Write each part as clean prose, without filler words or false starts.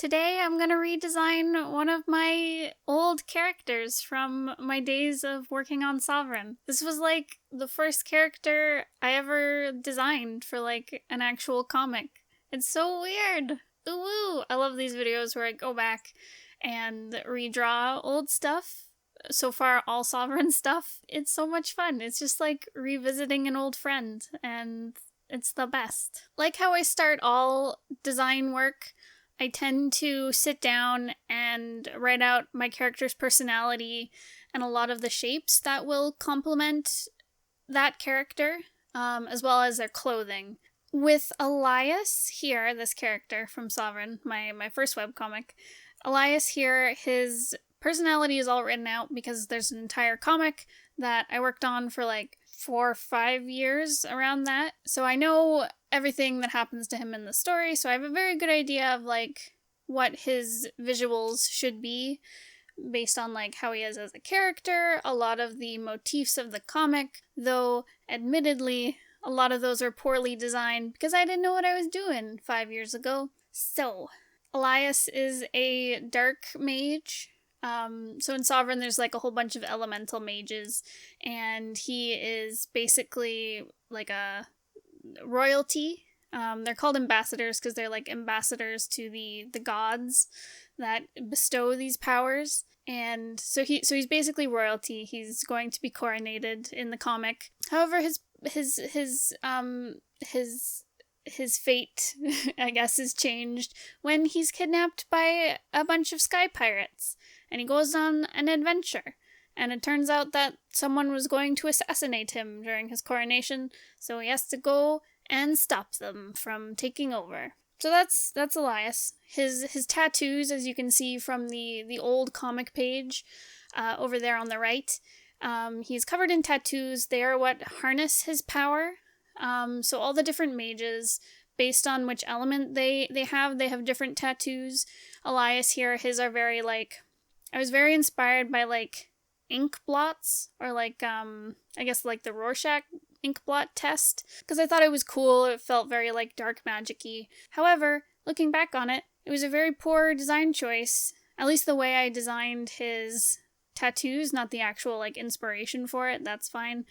Today I'm gonna redesign one of my old characters from my days of working on Sovereign. This was like the first character I ever designed for like an actual comic. It's so weird. Ooh, woo. I love these videos where I go back and redraw old stuff. So far, all Sovereign stuff. It's so much fun. It's just like revisiting an old friend, and it's the best. Like how I start all design work, I tend to sit down and write out my character's personality and a lot of the shapes that will complement that character, as well as their clothing. With Elias here, this character from Sovereign, my first webcomic, Elias here, his personality is all written out because there's an entire comic that I worked on for like 4 or 5 years around that. So I know everything that happens to him in the story, so I have a very good idea of like what his visuals should be based on like how he is as a character, a lot of the motifs of the comic, though admittedly a lot of those are poorly designed because I didn't know what I was doing 5 years ago. So Elias is a dark mage. So in Sovereign, there's like a whole bunch of elemental mages, and he is basically like a royalty. They're called ambassadors because they're like ambassadors to the gods that bestow these powers. And so he's basically royalty. He's going to be coronated in the comic. However, his fate, I guess, is changed when he's kidnapped by a bunch of sky pirates, and he goes on an adventure. And it turns out that someone was going to assassinate him during his coronation, so he has to go and stop them from taking over. So that's Elias. His tattoos, as you can see from the old comic page over there on the right, he's covered in tattoos. They are what harness his power. So all the different mages, based on which element they have different tattoos. Elias here, his are very like, I was very inspired by like ink blots, or like I guess like the Rorschach ink blot test, because I thought it was cool. It felt very like dark magic-y. However, looking back on it, it was a very poor design choice. At least the way I designed his tattoos, not the actual like inspiration for it, that's fine.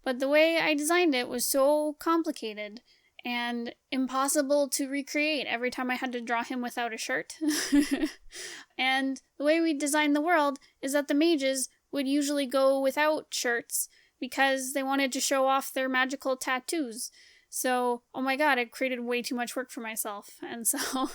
But the way I designed it was so complicated and impossible to recreate every time I had to draw him without a shirt. And the way we designed the world is that the mages would usually go without shirts because they wanted to show off their magical tattoos. So, oh my god, I created way too much work for myself. And so,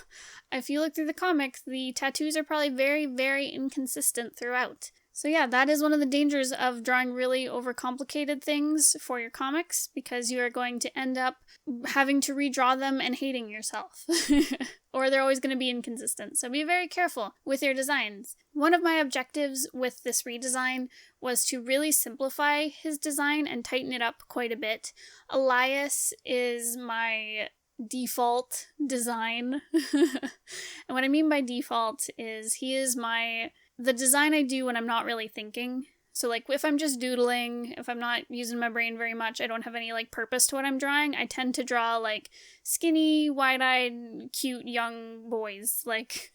if you look through the comic, the tattoos are probably very, very inconsistent throughout. So yeah, that is one of the dangers of drawing really overcomplicated things for your comics, because you are going to end up having to redraw them and hating yourself. Or they're always going to be inconsistent. So be very careful with your designs. One of my objectives with this redesign was to really simplify his design and tighten it up quite a bit. Elias is my default design. And what I mean by default is he is the design I do when I'm not really thinking. So like if I'm just doodling, if I'm not using my brain very much, I don't have any like purpose to what I'm drawing, I tend to draw like skinny, wide-eyed, cute young boys, like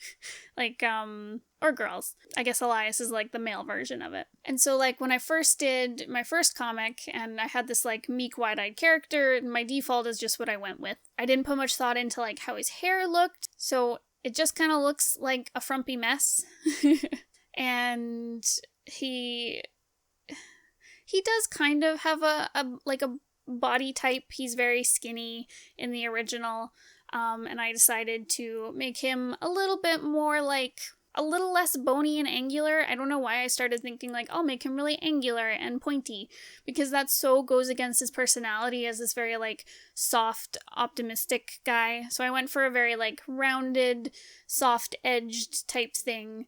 or girls. I guess Elias is like the male version of it. And so like when I first did my first comic and I had this like meek, wide-eyed character, my default is just what I went with. I didn't put much thought into like how his hair looked, so it just kind of looks like a frumpy mess. And he does kind of have a body type. He's very skinny in the original, and I decided to make him a little bit more like a little less bony and angular. I don't know why I started thinking like I'll make him really angular and pointy, because that so goes against his personality as this very like soft, optimistic guy. So I went for a very like rounded, soft edged type thing.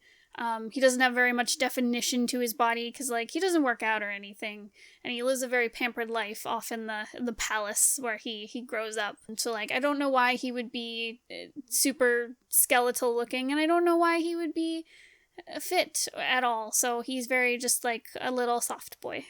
He doesn't have very much definition to his body because, like, he doesn't work out or anything, and he lives a very pampered life off in the palace where he grows up. And so, like, I don't know why he would be super skeletal looking, and I don't know why he would be fit at all, so he's very just like a little soft boy.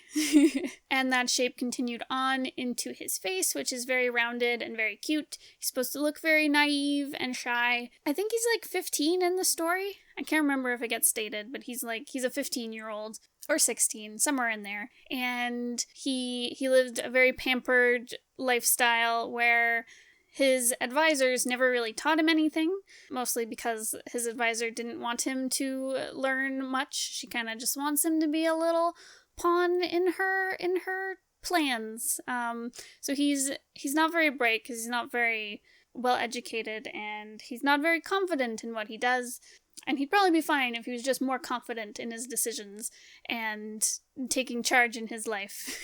And that shape continued on into his face, which is very rounded and very cute. He's supposed to look very naive and shy. I think he's like 15 in the story. I can't remember if it gets stated, but he's a 15-year-old or 16, somewhere in there. And he lived a very pampered lifestyle where his advisors never really taught him anything, mostly because his advisor didn't want him to learn much. She kind of just wants him to be a little pawn in her plans. So he's not very bright because he's not very well educated, and he's not very confident in what he does. And he'd probably be fine if he was just more confident in his decisions and taking charge in his life.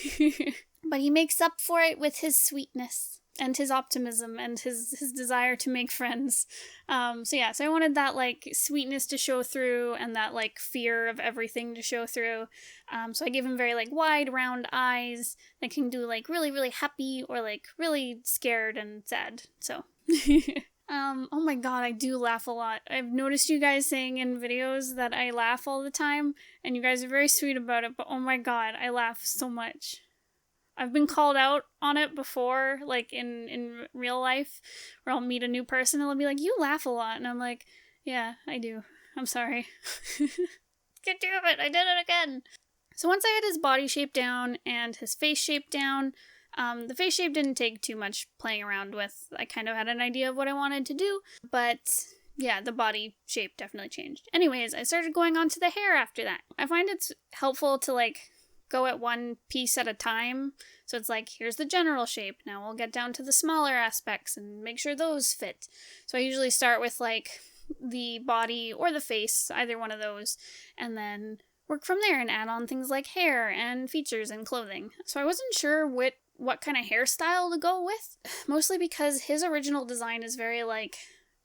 But he makes up for it with his sweetness and his optimism and his desire to make friends. So I wanted that, like, sweetness to show through and that, like, fear of everything to show through. So I gave him very, like, wide, round eyes that can do, like, really, really happy or, like, really scared and sad. So... oh my god, I do laugh a lot. I've noticed you guys saying in videos that I laugh all the time, and you guys are very sweet about it, but oh my god, I laugh so much. I've been called out on it before, like in real life, where I'll meet a new person and they'll be like, you laugh a lot, and I'm like, yeah, I do. I'm sorry. Get to it, I did it again. So once I had his body shape down and his face shape down, the face shape didn't take too much playing around with. I kind of had an idea of what I wanted to do, but yeah, the body shape definitely changed. Anyways, I started going on to the hair after that. I find it's helpful to, like, go at one piece at a time. So it's like, here's the general shape. Now we'll get down to the smaller aspects and make sure those fit. So I usually start with, like, the body or the face, either one of those, and then work from there and add on things like hair and features and clothing. So I wasn't sure what kind of hairstyle to go with, mostly because his original design is very, like,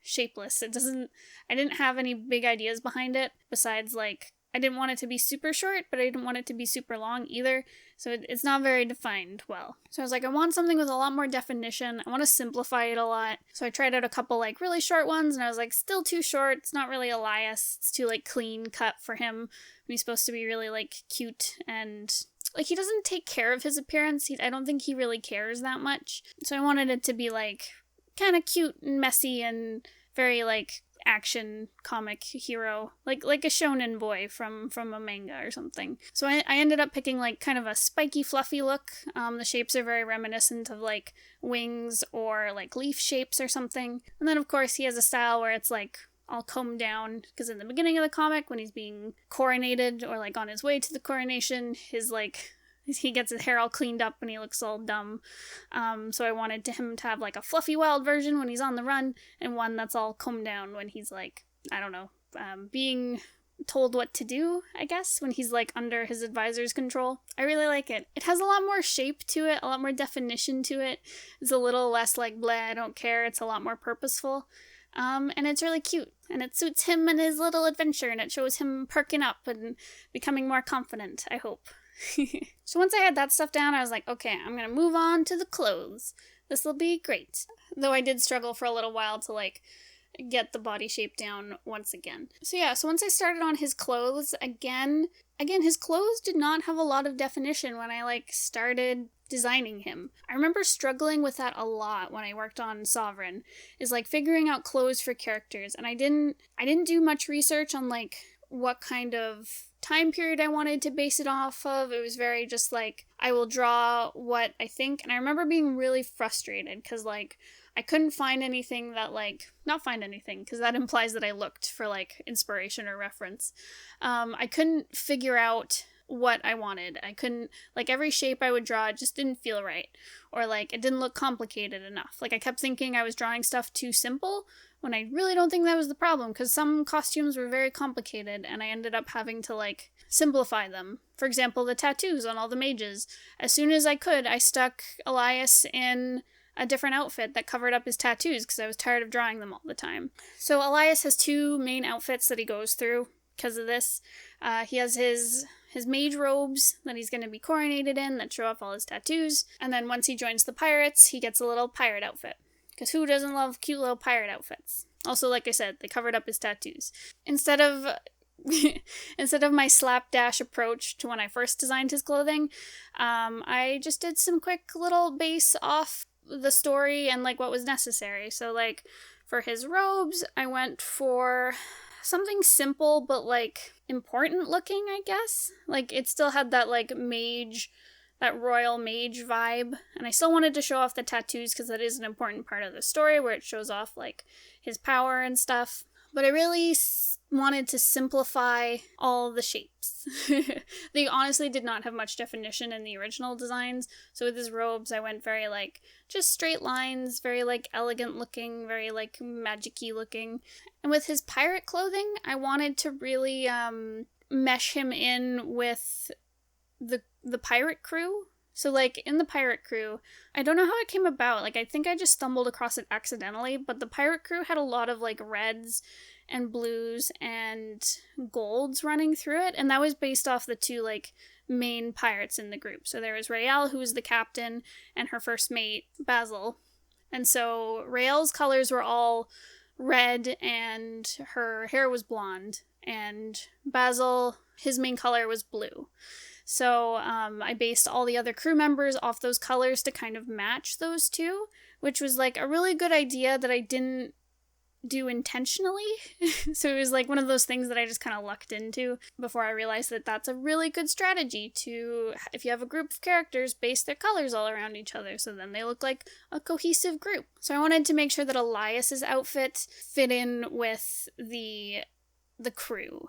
shapeless. I didn't have any big ideas behind it, besides, like, I didn't want it to be super short, but I didn't want it to be super long either, so it's not very defined well. So I was like, I want something with a lot more definition, I want to simplify it a lot. So I tried out a couple, like, really short ones, and I was like, still too short, it's not really Elias, it's too, like, clean cut for him. He's supposed to be really, like, cute, and, like, he doesn't take care of his appearance. I don't think he really cares that much. So I wanted it to be, like, kind of cute and messy and very, like, action comic hero, like a shonen boy from a manga or something. So I ended up picking, like, kind of a spiky, fluffy look. The shapes are very reminiscent of, like, wings or, like, leaf shapes or something. And then, of course, he has a style where it's, like, all combed down, because in the beginning of the comic, when he's being coronated or, like, on his way to the coronation, he gets his hair all cleaned up and he looks all dumb. So I wanted him to have, like, a fluffy wild version when he's on the run, and one that's all combed down when he's, like, I don't know, being told what to do, I guess, when he's, like, under his advisor's control. I really like it. It has a lot more shape to it, a lot more definition to it. It's a little less like, bleh, I don't care. It's a lot more purposeful. And it's really cute, and it suits him and his little adventure, and it shows him perking up and becoming more confident, I hope. So once I had that stuff down, I was like, okay, I'm gonna move on to the clothes. This will be great. Though I did struggle for a little while to, like, get the body shape down once again. So once I started on his clothes, again, his clothes did not have a lot of definition when I, like, started designing him. I remember struggling with that a lot when I worked on Sovereign, is, like, figuring out clothes for characters, and I didn't do much research on, like, what kind of time period I wanted to base it off of. It was very just, like, I will draw what I think, and I remember being really frustrated, because, like, I couldn't find anything that, like, not find anything, because that implies that I looked for, like, inspiration or reference. I couldn't figure out what I wanted. I couldn't, like, every shape I would draw, it just didn't feel right, or, like, it didn't look complicated enough. Like, I kept thinking I was drawing stuff too simple, when I really don't think that was the problem, because some costumes were very complicated, and I ended up having to, like, simplify them. For example, the tattoos on all the mages. As soon as I could, I stuck Elias in a different outfit that covered up his tattoos, because I was tired of drawing them all the time. So Elias has two main outfits that he goes through because of this. He has his mage robes that he's going to be coronated in that show off all his tattoos, and then once he joins the pirates, he gets a little pirate outfit. Because who doesn't love cute little pirate outfits? Also, like I said, they covered up his tattoos. Instead of instead of my slapdash approach to when I first designed his clothing, I just did some quick little base off the story and like what was necessary. So like for his robes, I went for something simple but like important looking, I guess. Like it still had that like mage, that royal mage vibe, and I still wanted to show off the tattoos because that is an important part of the story where it shows off like his power and stuff. But I really wanted to simplify all the shapes. They honestly did not have much definition in the original designs, so with his robes I went very like just straight lines, very like elegant looking, very like magic-y looking. And with his pirate clothing, I wanted to really mesh him in with the pirate crew. So like in the pirate crew, I don't know how it came about, like I think I just stumbled across it accidentally, but the pirate crew had a lot of like reds and blues and golds running through it, and that was based off the two like main pirates in the group. So there was Raelle, who was the captain, and her first mate, Basil. And so Raelle's colors were all red and her hair was blonde, and Basil, his main color was blue. So I based all the other crew members off those colors to kind of match those two, which was like a really good idea that I didn't do intentionally. So it was like one of those things that I just kind of lucked into before I realized that that's a really good strategy to, if you have a group of characters, base their colors all around each other so then they look like a cohesive group. So I wanted to make sure that Elias's outfit fit in with the crew.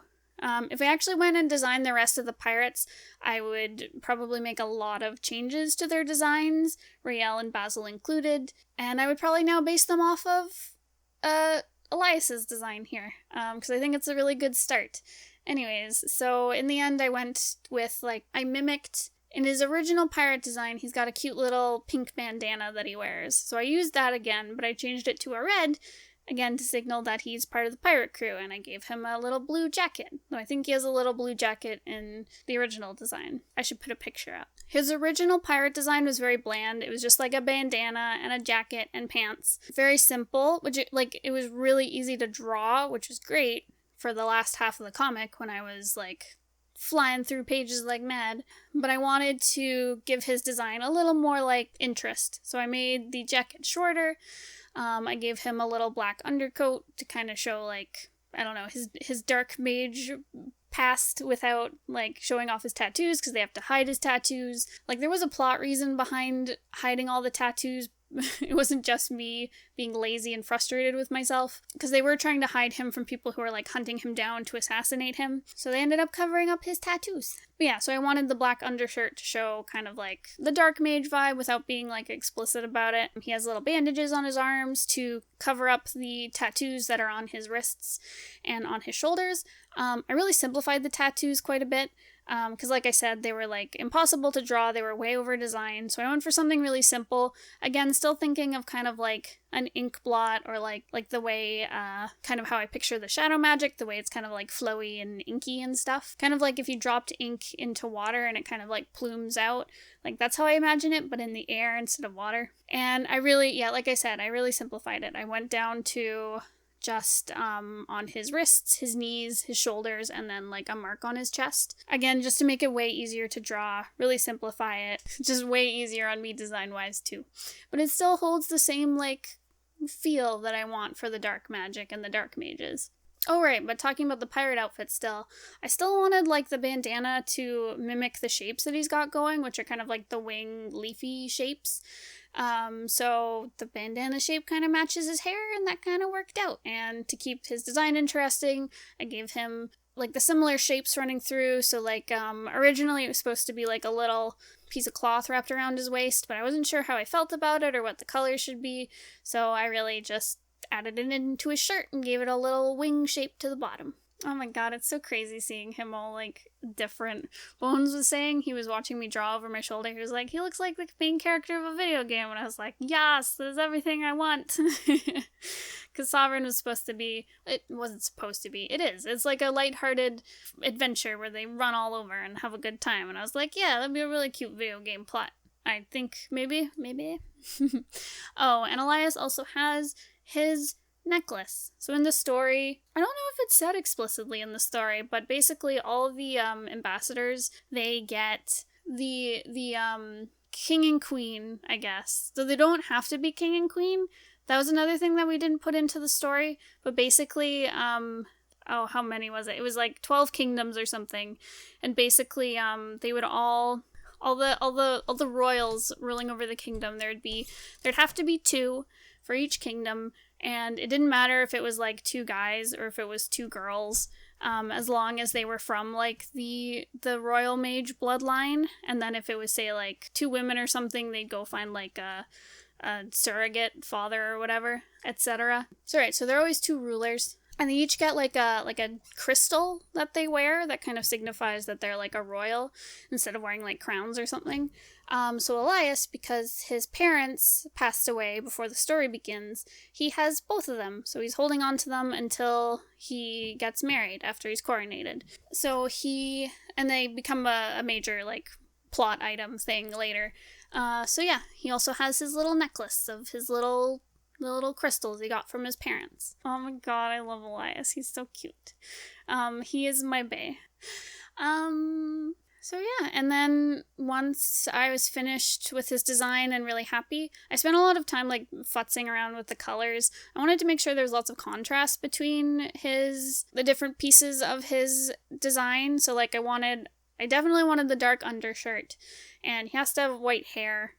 If I actually went and designed the rest of the pirates, I would probably make a lot of changes to their designs, Raelle and Basil included, and I would probably now base them off of Elias's design here, because I think it's a really good start. Anyways, so in the end I went with, like, I mimicked, in his original pirate design, he's got a cute little pink bandana that he wears, so I used that again, but I changed it to a red, again, to signal that he's part of the pirate crew, and I gave him a little blue jacket. Though I think he has a little blue jacket in the original design. I should put a picture up. His original pirate design was very bland. It was just like a bandana and a jacket and pants. Very simple, it was really easy to draw, which was great for the last half of the comic when I was, like, flying through pages like mad. But I wanted to give his design a little more, like, interest. So I made the jacket shorter. I gave him a little black undercoat to kind of show, like, I don't know, his dark mage past without, like, showing off his tattoos, because they have to hide his tattoos. Like, there was a plot reason behind hiding all the tattoos. It wasn't just me being lazy and frustrated with myself, because they were trying to hide him from people who were, like, hunting him down to assassinate him, so they ended up covering up his tattoos. But yeah, so I wanted the black undershirt to show kind of, like, the dark mage vibe without being, like, explicit about it. He has little bandages on his arms to cover up the tattoos that are on his wrists and on his shoulders. I really simplified the tattoos quite a bit. Because like I said, they were like impossible to draw, they were way over designed, so I went for something really simple. Again, still thinking of kind of like an ink blot, or like the way, kind of how I picture the shadow magic, the way it's kind of like flowy and inky and stuff. Kind of like if you dropped ink into water and it kind of like plumes out, like that's how I imagine it, but in the air instead of water. And I really, yeah, like I said, I really simplified it. I went down to just on his wrists, his knees, his shoulders, and then like a mark on his chest. Again, just to make it way easier to draw, really simplify it. Just way easier on me design-wise too. But it still holds the same like feel that I want for the dark magic and the dark mages. Oh right, but talking about the pirate outfit still, I still wanted like the bandana to mimic the shapes that he's got going, which are kind of like the wing leafy shapes. So the bandana shape kind of matches his hair, and that kind of worked out. And to keep his design interesting, I gave him like the similar shapes running through. So like, originally it was supposed to be like a little piece of cloth wrapped around his waist, but I wasn't sure how I felt about it or what the color should be. So I really just added it into his shirt and gave it a little wing shape to the bottom. Oh my god, it's so crazy seeing him all, like, different. Bones was saying, he was watching me draw over my shoulder, he was like, he looks like the main character of a video game, and I was like, yes, that's everything I want. Because Sovereign was supposed to be, it wasn't supposed to be, it is. It's like a lighthearted adventure where they run all over and have a good time, and I was like, yeah, that'd be a really cute video game plot. I think, maybe. Oh, and Elias also has his necklace. So in the story, I don't know if it's said explicitly in the story, but basically all of the ambassadors, they get the king and queen, I guess. So they don't have to be king and queen. That was another thing that we didn't put into the story, but basically how many was it? It was like 12 kingdoms or something. And basically they would all the royals ruling over the kingdom, there'd have to be 2 for each kingdom, and it didn't matter if it was like 2 guys or if it was 2 girls, as long as they were from like the royal mage bloodline. And then if it was, say, like 2 women or something, they'd go find like a surrogate father or whatever, etc. So right, so there are always 2 rulers. And they each get like a crystal that they wear that kind of signifies that they're like a royal instead of wearing like crowns or something. So Elias, because his parents passed away before the story begins, he has both of them. So he's holding on to them until he gets married after he's coronated. So and they become a major like plot item thing later. So yeah, he also has his little necklace of his the little crystals he got from his parents. Oh my god, I love Elias. He's so cute. He is my bae. So yeah, and then once I was finished with his design and really happy, I spent a lot of time like futzing around with the colors. I wanted to make sure there's lots of contrast between the different pieces of his design. So like I definitely wanted the dark undershirt, and he has to have white hair.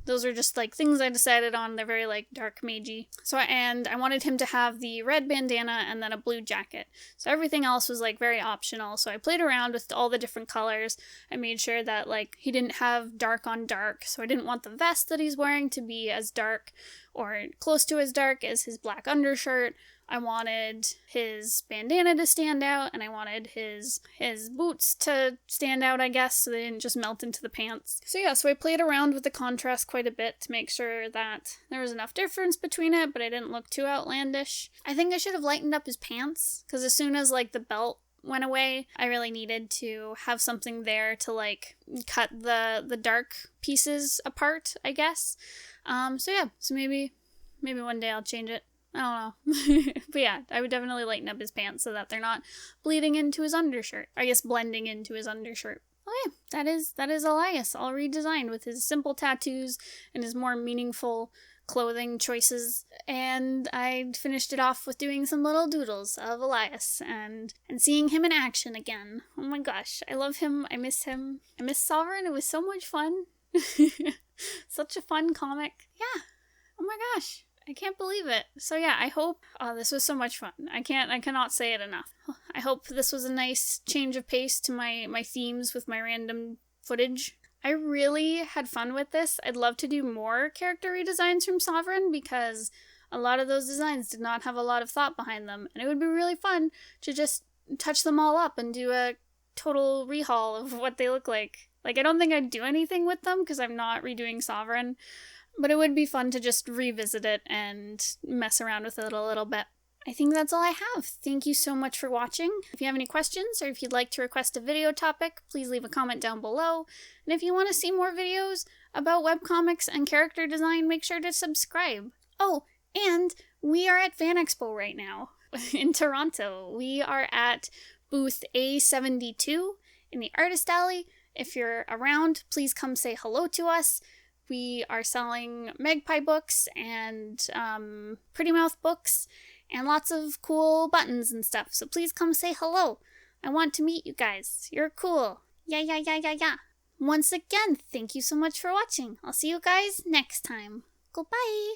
Those are just like things I decided on. They're very like dark magey. And I wanted him to have the red bandana and then a blue jacket. So everything else was like very optional. So I played around with all the different colors. I made sure that like he didn't have dark on dark. So I didn't want the vest that he's wearing to be as dark or close to as dark as his black undershirt. I wanted his bandana to stand out, and I wanted his boots to stand out, I guess, so they didn't just melt into the pants. So yeah, so I played around with the contrast quite a bit to make sure that there was enough difference between it, but it didn't look too outlandish. I think I should have lightened up his pants, because as soon as like the belt went away, I really needed to have something there to like cut the dark pieces apart, I guess. So yeah, so maybe one day I'll change it. I don't know. But yeah, I would definitely lighten up his pants so that they're not bleeding into his undershirt. I guess blending into his undershirt. Okay, that is Elias, all redesigned with his simple tattoos and his more meaningful clothing choices. And I finished it off with doing some little doodles of Elias and seeing him in action again. Oh my gosh, I love him. I miss him. I miss Sovereign. It was so much fun. Such a fun comic. Yeah. Oh my gosh. I can't believe it. So yeah, I hope this was so much fun. I cannot say it enough. I hope this was a nice change of pace to my themes with my random footage. I really had fun with this. I'd love to do more character redesigns from Sovereign because a lot of those designs did not have a lot of thought behind them, and it would be really fun to just touch them all up and do a total rehaul of what they look like. Like, I don't think I'd do anything with them because I'm not redoing Sovereign, but it would be fun to just revisit it and mess around with it a little bit. I think that's all I have. Thank you so much for watching. If you have any questions or if you'd like to request a video topic, please leave a comment down below. And if you want to see more videos about webcomics and character design, make sure to subscribe. Oh, and we are at Fan Expo right now in Toronto. We are at booth A72 in the Artist Alley. If you're around, please come say hello to us. We are selling Magpie books and Pretty Mouth books and lots of cool buttons and stuff. So please come say hello. I want to meet you guys. You're cool. Yeah. Once again, thank you so much for watching. I'll see you guys next time. Goodbye.